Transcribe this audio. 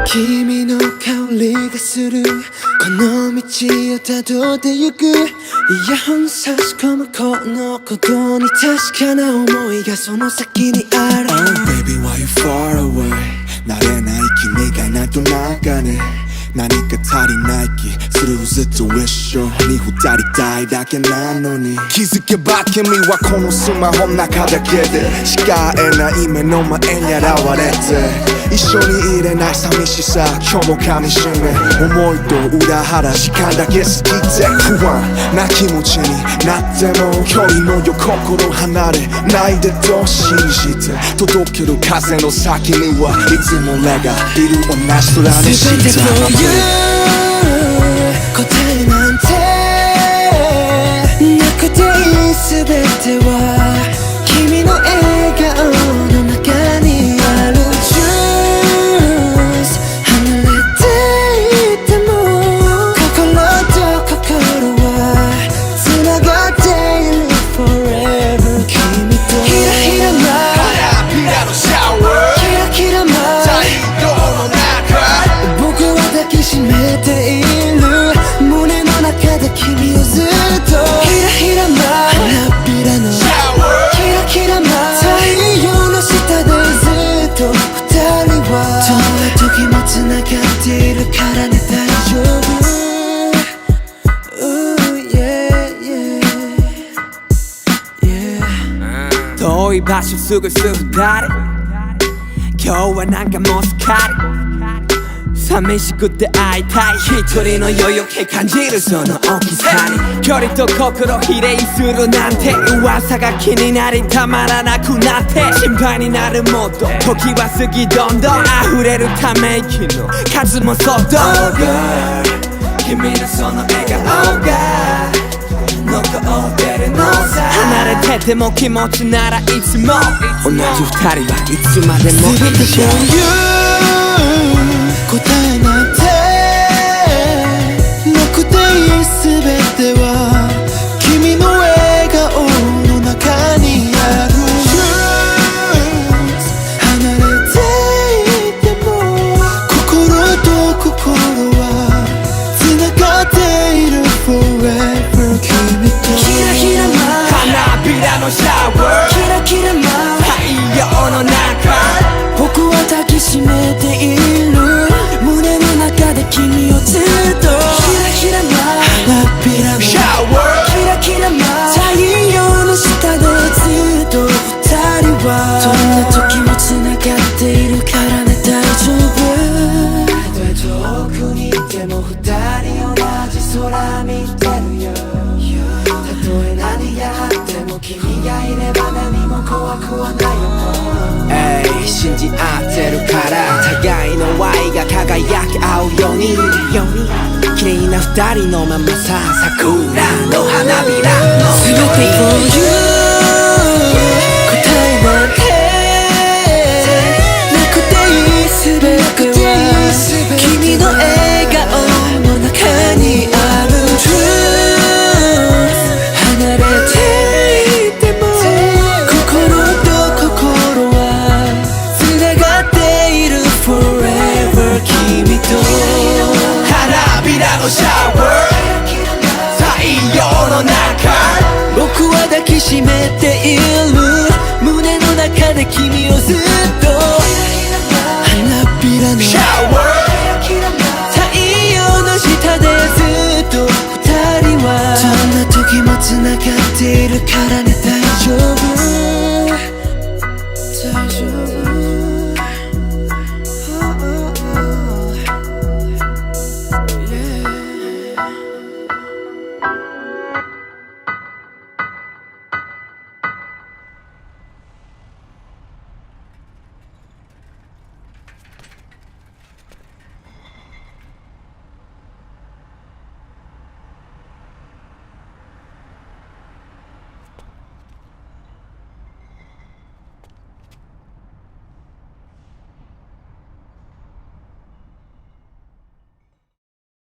君の香りがするこの道をたどってゆくイヤホン差し込むこのことに確かな思いがその先にある Oh baby why you far away 慣れない君がいないとなんかね何か足りない気するずっと一緒に二人たいだけなのに気づけば君はこのスマホの中だけでしか会えない目の前に現れて一緒にいれない寂しさ今日も噛みしめ思いと裏腹時間だけ過ぎて不安な気持ちになっても距離のよ心離れないでと信じて届ける風の先にはいつも俺がいる同じ空に敷いた答えなんてなくていい全ては君の笑顔の中にある Just 離れていても心と心は繋がっている Forever 君とひらひらな花びらのシャワーキラキラな太陽の中僕は抱きしめている胸の中で君をずっとひらひらな花びらのシャワーキラキラな太陽の下でずっと二人は遠い時も繋がっているからね大丈夫 Ooh, yeah, yeah, yeah. 遠い場所すぐす二人今日はなんかもうすっかり寂しくて会いたい一人の余裕気感じるその大きさに距離と心比例するなんて噂が気になりたまらなくなって心配になるもっと時は過ぎどんどん溢れるため息の数もそっと Oh girl 君のその笑顔が残ってるのさ離れてても気持ちならいつも同じ二人はいつまでも全て一緒 for you 答えなんてなくていい全ては君の笑顔の中にある Just 離れていても心と心は繋がっている Forever 君とひらひらな花びらのシャワーキラキラな太陽の中僕は抱きしめている胸の中で君をずっとひらひらな花びらのシャワーキラキラな太陽の下でずっと二人はどんな時も繋がっているからね大丈夫たとえ遠くにいても二人同じ空見てるよたとえ何があっても君がいれば何も怖くはないよ信じ合ってるから互いの愛が輝き合うように綺麗な二人のままさ桜の花びらの全て for you